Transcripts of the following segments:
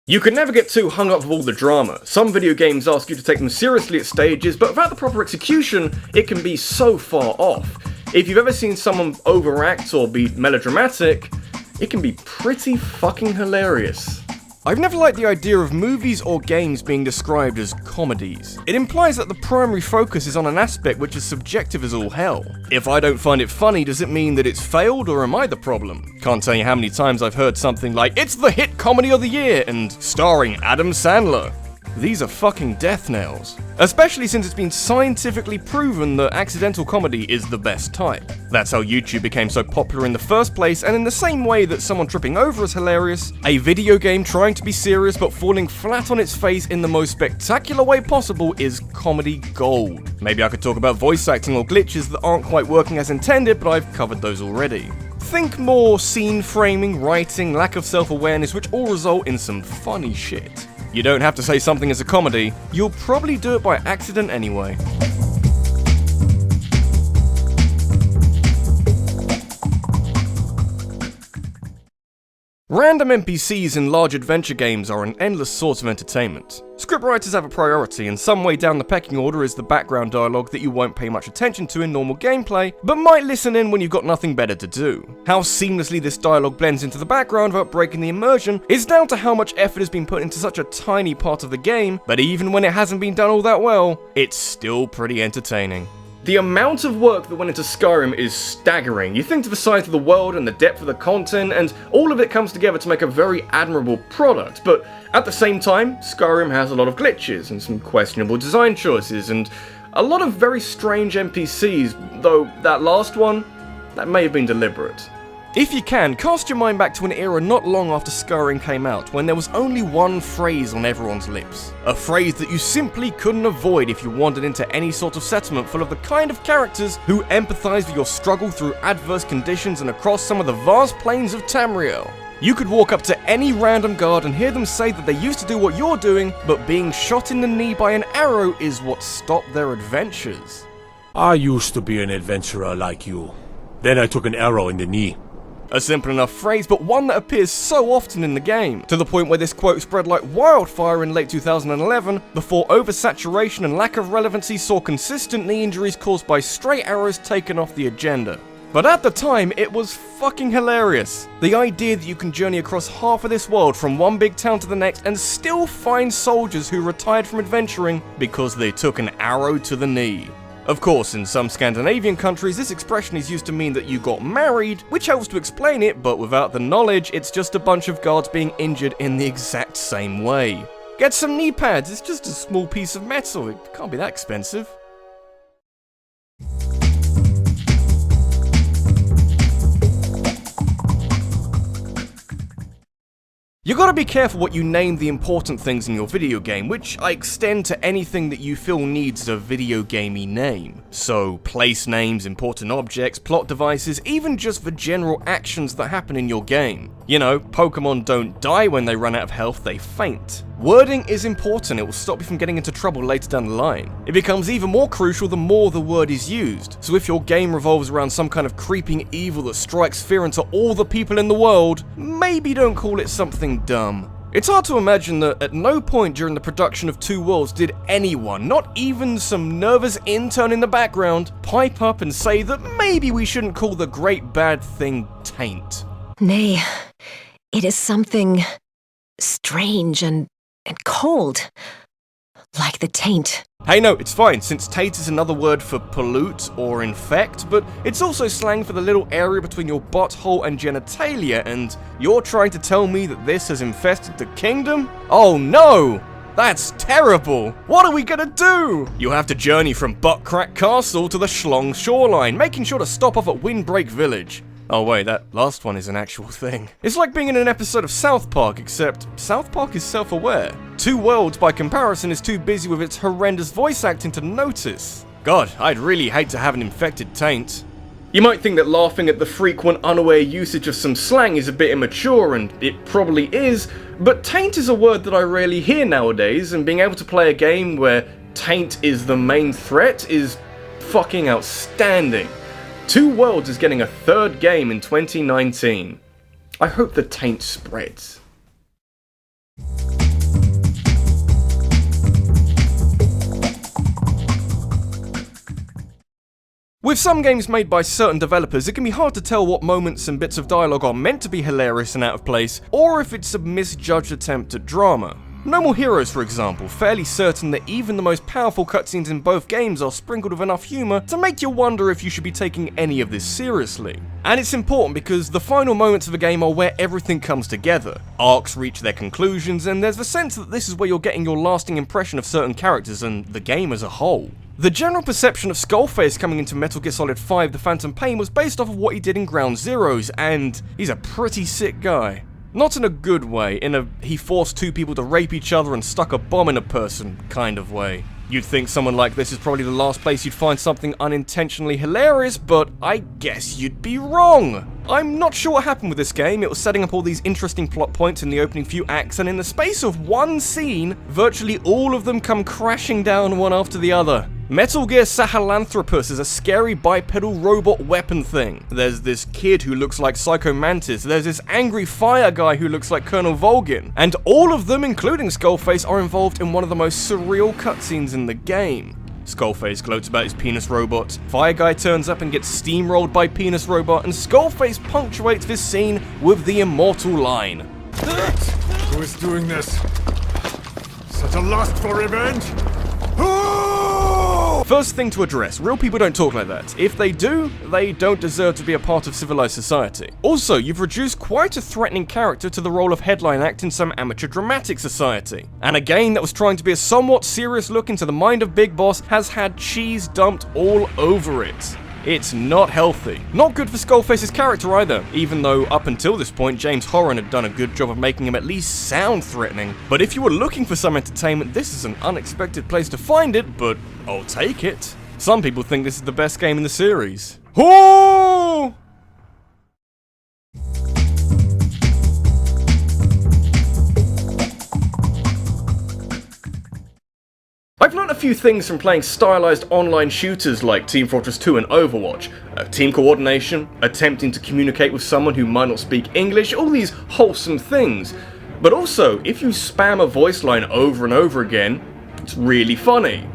You can never get too hung up with all the drama. Some video games ask you to take them seriously at stages, but without the proper execution, it can be so far off. If you've ever seen someone overact or be melodramatic, it can be pretty fucking hilarious. I've never liked the idea of movies or games being described as comedies. It implies that the primary focus is on an aspect which is subjective as all hell. If I don't find it funny, does it mean that it's failed, or am I the problem? Can't tell you how many times I've heard something like, "It's the hit comedy of the year," and "starring Adam Sandler." These are fucking death knells. Especially since it's been scientifically proven that accidental comedy is the best type. That's how YouTube became so popular in the first place, and in the same way that someone tripping over is hilarious, a video game trying to be serious but falling flat on its face in the most spectacular way possible is comedy gold. Maybe I could talk about voice acting or glitches that aren't quite working as intended, but I've covered those already. Think more scene framing, writing, lack of self-awareness, which all result in some funny shit. You don't have to say something is a comedy, you'll probably do it by accident anyway. Random NPCs in large adventure games are an endless source of entertainment. Scriptwriters have a priority, and some way down the pecking order is the background dialogue that you won't pay much attention to in normal gameplay, but might listen in when you've got nothing better to do. How seamlessly this dialogue blends into the background without breaking the immersion is down to how much effort has been put into such a tiny part of the game, but even when it hasn't been done all that well, it's still pretty entertaining. The amount of work that went into Skyrim is staggering. You think to the size of the world and the depth of the content, and all of it comes together to make a very admirable product, but at the same time, Skyrim has a lot of glitches and some questionable design choices, and a lot of very strange NPCs, though that last one, that may have been deliberate. If you can, cast your mind back to an era not long after Skyrim came out, when there was only one phrase on everyone's lips. A phrase that you simply couldn't avoid if you wandered into any sort of settlement full of the kind of characters who empathize with your struggle through adverse conditions and across some of the vast plains of Tamriel. You could walk up to any random guard and hear them say that they used to do what you're doing, but being shot in the knee by an arrow is what stopped their adventures. I used to be an adventurer like you. Then I took an arrow in the knee. A simple enough phrase, but one that appears so often in the game, to the point where this quote spread like wildfire in late 2011, before oversaturation and lack of relevancy saw consistent knee injuries caused by stray arrows taken off the agenda. But at the time, it was fucking hilarious. The idea that you can journey across half of this world from one big town to the next and still find soldiers who retired from adventuring because they took an arrow to the knee. Of course, in some Scandinavian countries, this expression is used to mean that you got married, which helps to explain it, but without the knowledge, it's just a bunch of guards being injured in the exact same way. Get some knee pads, it's just a small piece of metal, it can't be that expensive. You gotta be careful what you name the important things in your video game, which I extend to anything that you feel needs a video gamey name. So, place names, important objects, plot devices, even just the general actions that happen in your game. You know, Pokemon don't die when they run out of health, they faint. Wording is important, it will stop you from getting into trouble later down the line. It becomes even more crucial the more the word is used, so if your game revolves around some kind of creeping evil that strikes fear into all the people in the world, maybe don't call it something dumb. It's hard to imagine that at no point during the production of Two Worlds did anyone, not even some nervous intern in the background, pipe up and say that maybe we shouldn't call the great bad thing taint. Nay, it is something strange and cold, like the taint. Hey no, it's fine, since taint is another word for pollute or infect, but it's also slang for the little area between your butthole and genitalia, and you're trying to tell me that this has infested the kingdom? Oh no! That's terrible! What are we gonna do? You'll have to journey from Buttcrack Castle to the Schlong shoreline, making sure to stop off at Windbreak Village. Oh wait, that last one is an actual thing. It's like being in an episode of South Park, except South Park is self-aware. Two Worlds, by comparison, is too busy with its horrendous voice acting to notice. God, I'd really hate to have an infected taint. You might think that laughing at the frequent unaware usage of some slang is a bit immature, and it probably is, but taint is a word that I rarely hear nowadays, and being able to play a game where taint is the main threat is fucking outstanding. Two Worlds is getting a third game in 2019. I hope the taint spreads. With some games made by certain developers, it can be hard to tell what moments and bits of dialogue are meant to be hilarious and out of place, or if it's a misjudged attempt at drama. No More Heroes, for example, fairly certain that even the most powerful cutscenes in both games are sprinkled with enough humour to make you wonder if you should be taking any of this seriously. And it's important because the final moments of a game are where everything comes together. Arcs reach their conclusions, and there's the sense that this is where you're getting your lasting impression of certain characters and the game as a whole. The general perception of Skullface coming into Metal Gear Solid 5 The Phantom Pain was based off of what he did in Ground Zeroes, and he's a pretty sick guy. Not in a good way, in a he forced two people to rape each other and stuck a bomb in a person kind of way. You'd think someone like this is probably the last place you'd find something unintentionally hilarious, but I guess you'd be wrong. I'm not sure what happened with this game. It was setting up all these interesting plot points in the opening few acts, and in the space of one scene, virtually all of them come crashing down one after the other. Metal Gear Sahelanthropus is a scary bipedal robot weapon thing. There's this kid who looks like Psycho Mantis, there's this angry fire guy who looks like Colonel Volgin, and all of them, including Skullface, are involved in one of the most surreal cutscenes in the game. Skullface gloats about his penis robot, Fire Guy turns up and gets steamrolled by Penis Robot, and Skullface punctuates this scene with the immortal line. Who is doing this? Such a lust for revenge? First thing to address, real people don't talk like that. If they do, they don't deserve to be a part of civilized society. Also, you've reduced quite a threatening character to the role of headline act in some amateur dramatic society. And a game that was trying to be a somewhat serious look into the mind of Big Boss has had cheese dumped all over it. It's not healthy. Not good for Skullface's character either, even though up until this point James Horan had done a good job of making him at least sound threatening. But if you were looking for some entertainment, this is an unexpected place to find it, but I'll take it. Some people think this is the best game in the series. Oh! I've learned a few things from playing stylized online shooters like Team Fortress 2 and Overwatch. Team coordination, attempting to communicate with someone who might not speak English, all these wholesome things. But also, if you spam a voice line over and over again, it's really funny.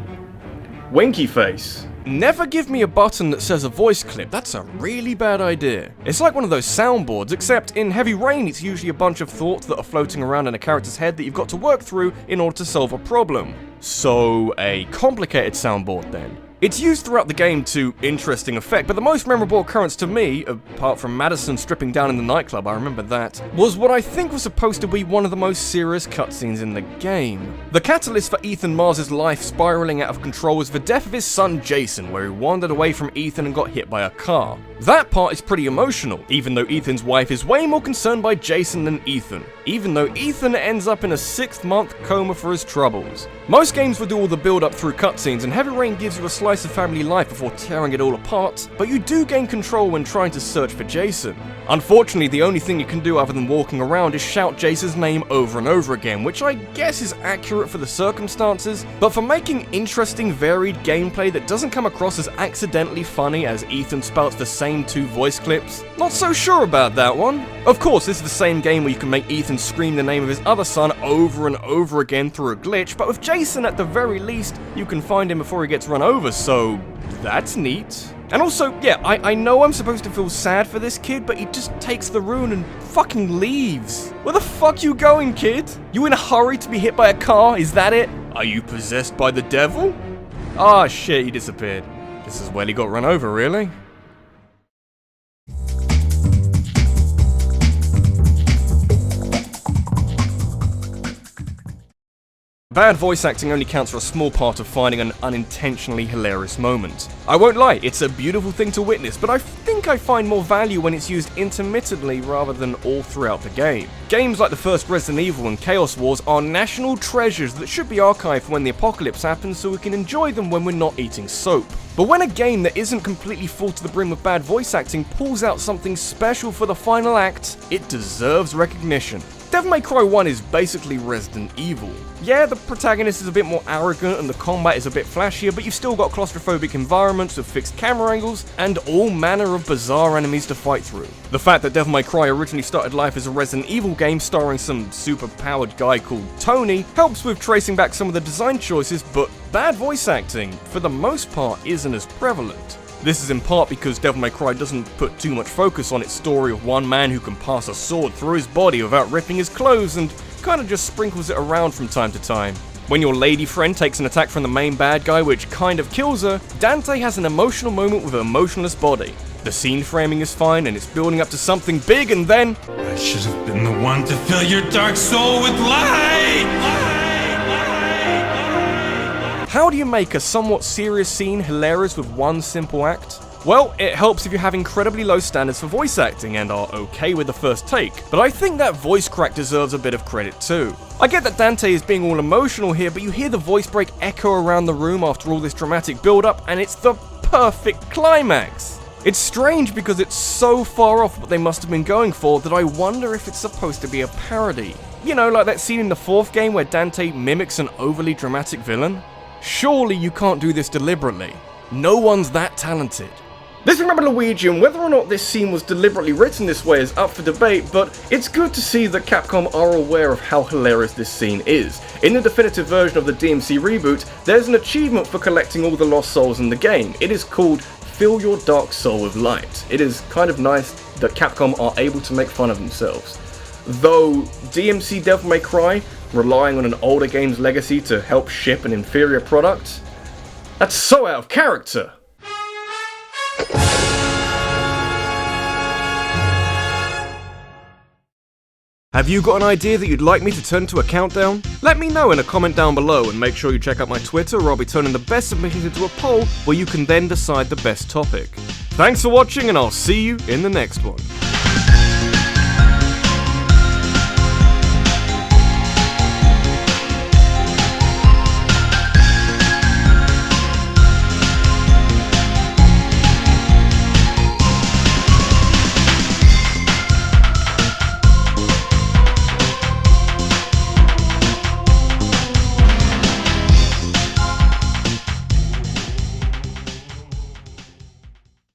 Winky face. Never give me a button that says a voice clip, that's a really bad idea. It's like one of those soundboards, except in Heavy Rain it's usually a bunch of thoughts that are floating around in a character's head that you've got to work through in order to solve a problem. So, a complicated soundboard then. It's used throughout the game to interesting effect, but the most memorable occurrence to me, apart from Madison stripping down in the nightclub, I remember that, was what I think was supposed to be one of the most serious cutscenes in the game. The catalyst for Ethan Mars' life spiraling out of control was the death of his son Jason, where he wandered away from Ethan and got hit by a car. That part is pretty emotional, even though Ethan's wife is way more concerned by Jason than Ethan, even though Ethan ends up in a 6-month coma for his troubles. Most games will do all the build up through cutscenes, and Heavy Rain gives you a slice of family life before tearing it all apart, but you do gain control when trying to search for Jason. Unfortunately, the only thing you can do other than walking around is shout Jason's name over and over again, which I guess is accurate for the circumstances, but for making interesting, varied gameplay that doesn't come across as accidentally funny as Ethan spouts the same 2 voice clips, not so sure about that one. Of course, this is the same game where you can make Ethan scream the name of his other son over and over again through a glitch, but with Jason at the very least, you can find him before he gets run over, so that's neat. And also, yeah, I know I'm supposed to feel sad for this kid, but he just takes the rune and fucking leaves. Where the fuck you going, kid? You in a hurry to be hit by a car? Is that it? Are you possessed by the devil? Ah, shit, he disappeared. This is where he got run over, really? Bad voice acting only counts for a small part of finding an unintentionally hilarious moment. I won't lie, it's a beautiful thing to witness, but I think I find more value when it's used intermittently rather than all throughout the game. Games like the first Resident Evil and Chaos Wars are national treasures that should be archived for when the apocalypse happens so we can enjoy them when we're not eating soap. But when a game that isn't completely full to the brim with bad voice acting pulls out something special for the final act, it deserves recognition. Devil May Cry 1 is basically Resident Evil. Yeah, the protagonist is a bit more arrogant and the combat is a bit flashier, but you've still got claustrophobic environments with fixed camera angles and all manner of bizarre enemies to fight through. The fact that Devil May Cry originally started life as a Resident Evil game starring some super-powered guy called Tony helps with tracing back some of the design choices, but bad voice acting, for the most part, isn't as prevalent. This is in part because Devil May Cry doesn't put too much focus on its story of one man who can pass a sword through his body without ripping his clothes and kind of just sprinkles it around from time to time. When your lady friend takes an attack from the main bad guy which kind of kills her, Dante has an emotional moment with an emotionless body. The scene framing is fine and it's building up to something big and then... I should have been the one to fill your dark soul with light! How do you make a somewhat serious scene hilarious with one simple act? Well, it helps if you have incredibly low standards for voice acting and are okay with the first take, but I think that voice crack deserves a bit of credit too. I get that Dante is being all emotional here, but you hear the voice break echo around the room after all this dramatic build-up, and it's the perfect climax. It's strange because it's so far off what they must have been going for that I wonder if it's supposed to be a parody. You know, like that scene in the 4th game where Dante mimics an overly dramatic villain? Surely you can't do this deliberately. No one's that talented. This is Rabbidluigi, and whether or not this scene was deliberately written this way is up for debate, but it's good to see that Capcom are aware of how hilarious this scene is. In the definitive version of the DMC reboot, there's an achievement for collecting all the lost souls in the game. It is called Fill Your Dark Soul with Light. It is kind of nice that Capcom are able to make fun of themselves. Though DMC Devil May Cry, relying on an older game's legacy to help ship an inferior product, that's so out of character! Have you got an idea that you'd like me to turn into a countdown? Let me know in a comment down below, and make sure you check out my Twitter where I'll be turning the best submissions into a poll where you can then decide the best topic. Thanks for watching, and I'll see you in the next one.